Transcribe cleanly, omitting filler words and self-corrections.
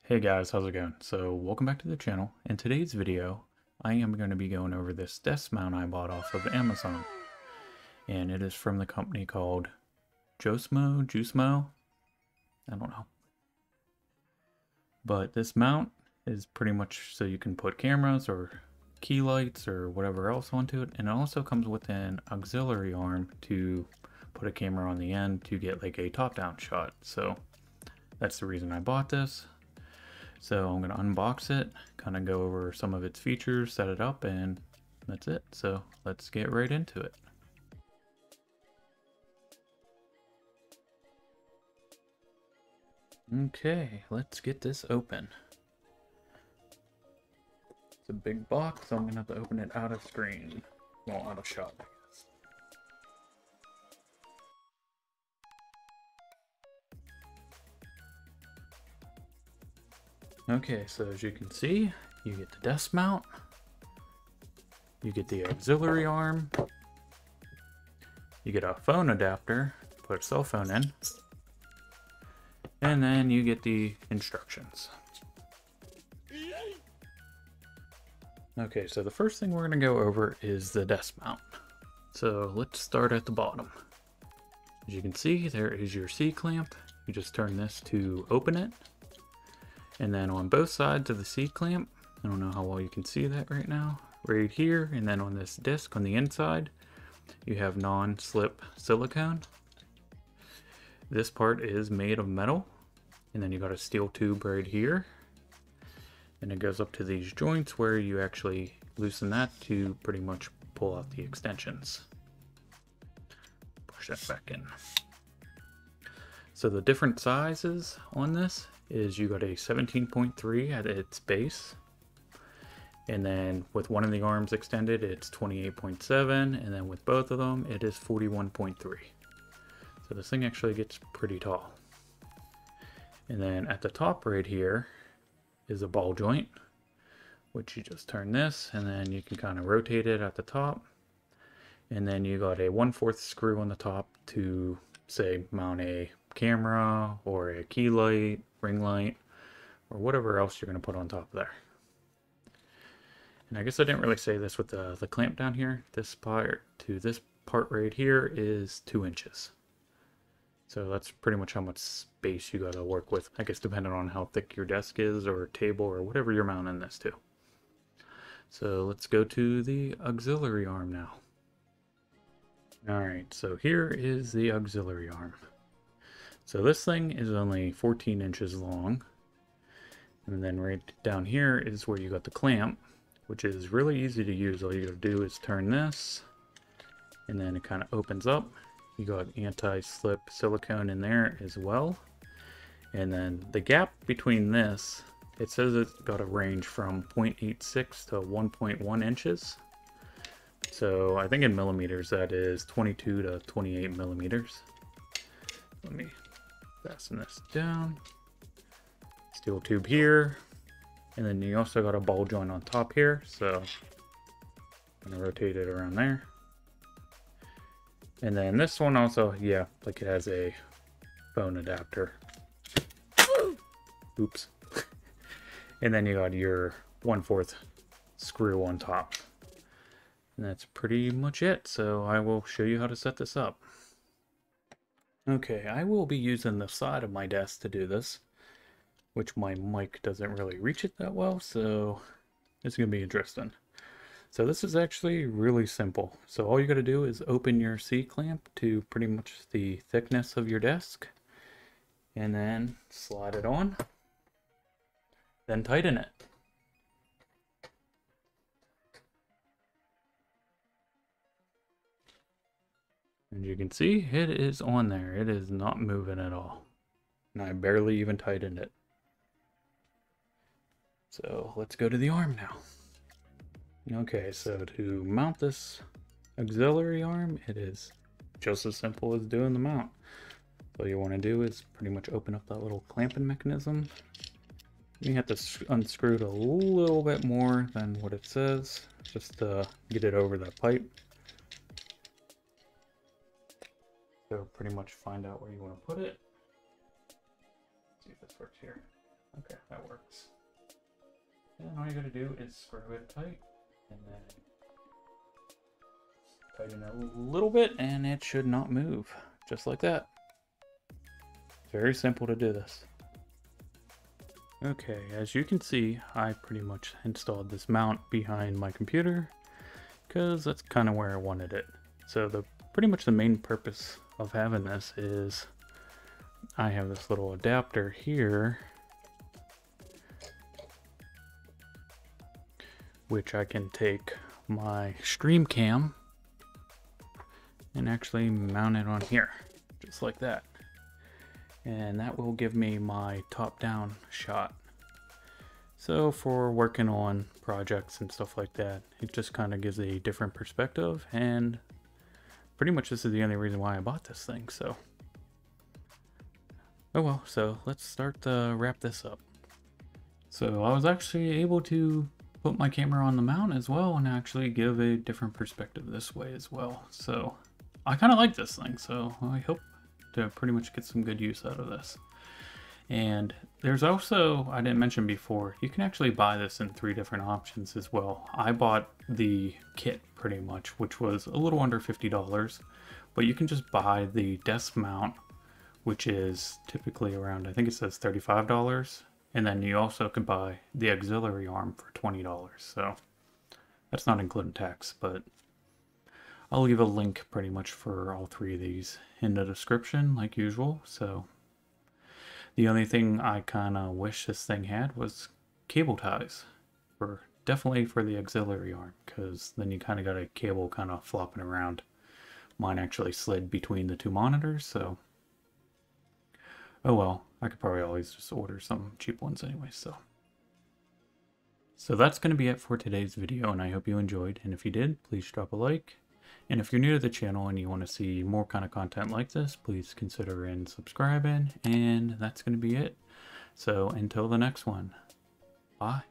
Hey guys, how's it going? So welcome back to the channel. In today's video, I am going to be going over this desk mount I bought off of Amazon. And it is from the company called Jusmo? I don't know. But this mount is pretty much so you can put cameras or key lights or whatever else onto it. And it also comes with an auxiliary arm to put a camera on the end to get like a top-down shot. So that's the reason I bought this. So I'm going to unbox it, kind of go over some of its features, set it up, and that's it. So let's get right into it. Okay, let's get this open. It's a big box, so I'm going to have to open it out of screen. Well, out of shot, I guess. Okay, so as you can see, you get the desk mount, you get the auxiliary arm, you get a phone adapter, put a cell phone in, and then you get the instructions. Okay, so the first thing we're going to go over is the desk mount. So let's start at the bottom. As you can see, there is your C-clamp. You just turn this to open it. And then on both sides of the C-clamp, I don't know how well you can see that right now, right here, and then on this disc on the inside, you have non-slip silicone. This part is made of metal, and then you got a steel tube right here. And it goes up to these joints where you actually loosen that to pretty much pull out the extensions. Push that back in. So the different sizes on this is you got a 17.3 at its base. And then with one of the arms extended, it's 28.7. And then with both of them, it is 41.3. So this thing actually gets pretty tall. And then at the top right here is a ball joint, which you just turn this and then you can kind of rotate it at the top. And then you got a 1/4 screw on the top to say mount a camera or a key light, ring light, or whatever else you're going to put on top of there. And I guess I didn't really say this with the clamp down here. This part to this part right here is 2 inches. So that's pretty much how much space you got to work with. I guess depending on how thick your desk is or table or whatever you're mounting this to. So let's go to the auxiliary arm now. Alright, so here is the auxiliary arm. So this thing is only 14 inches long. And then right down here is where you got the clamp, which is really easy to use. All you gotta do is turn this, and then it kind of opens up. You got anti-slip silicone in there as well. And then the gap between this, it says it's got a range from 0.86 to 1.1 inches. So I think in millimeters that is 22 to 28 millimeters. Let me fasten this down. Steel tube here. And then you also got a ball joint on top here. So I'm gonna rotate it around there. And then this one also, yeah, like it has a phone adapter. Oops. And then you got your 1/4 screw on top. And that's pretty much it. So I will show you how to set this up. Okay, I will be using the side of my desk to do this, which my mic doesn't really reach it that well, so it's going to be interesting. So this is actually really simple. So all you got to do is open your C-clamp to pretty much the thickness of your desk, and then slide it on, then tighten it. And you can see it is on there. It is not moving at all. And I barely even tightened it. So let's go to the arm now. Okay, so to mount this auxiliary arm, it is just as simple as doing the mount. All you want to do is pretty much open up that little clamping mechanism. You have to unscrew it a little bit more than what it says, just to get it over that pipe. So pretty much find out where you want to put it. Let's see if this works here. Okay, that works. And all you gotta do is screw it tight, and then tighten it a little bit, and it should not move. Just like that. Very simple to do this. Okay, as you can see, I pretty much installed this mount behind my computer because that's kind of where I wanted it. So pretty much the main purpose of having this is I have this little adapter here, which I can take my stream cam and actually mount it on here, just like that. And that will give me my top-down shot. So for working on projects and stuff like that, it just kind of gives a different perspective, and pretty much this is the only reason why I bought this thing, so. Oh well, so let's start to wrap this up. So I was actually able to put my camera on the mount as well and actually give a different perspective this way as well. So I kind of like this thing, so I hope to pretty much get some good use out of this. And there's also, I didn't mention before, you can actually buy this in 3 different options as well. I bought the kit pretty much, which was a little under $50, but you can just buy the desk mount, which is typically around, I think it says $35, and then you also can buy the auxiliary arm for $20. So that's not including tax, but I'll leave a link pretty much for all 3 of these in the description like usual. So the only thing I kind of wish this thing had was cable ties, definitely for the auxiliary arm, because then you kind of got a cable kind of flopping around. Mine actually slid between the 2 monitors, so oh well, I could probably always just order some cheap ones anyway. So that's going to be it for today's video, and I hope you enjoyed, and if you did, please drop a like. And if you're new to the channel and you want to see more kind of content like this, please consider subscribing, and that's going to be it. So until the next one, bye.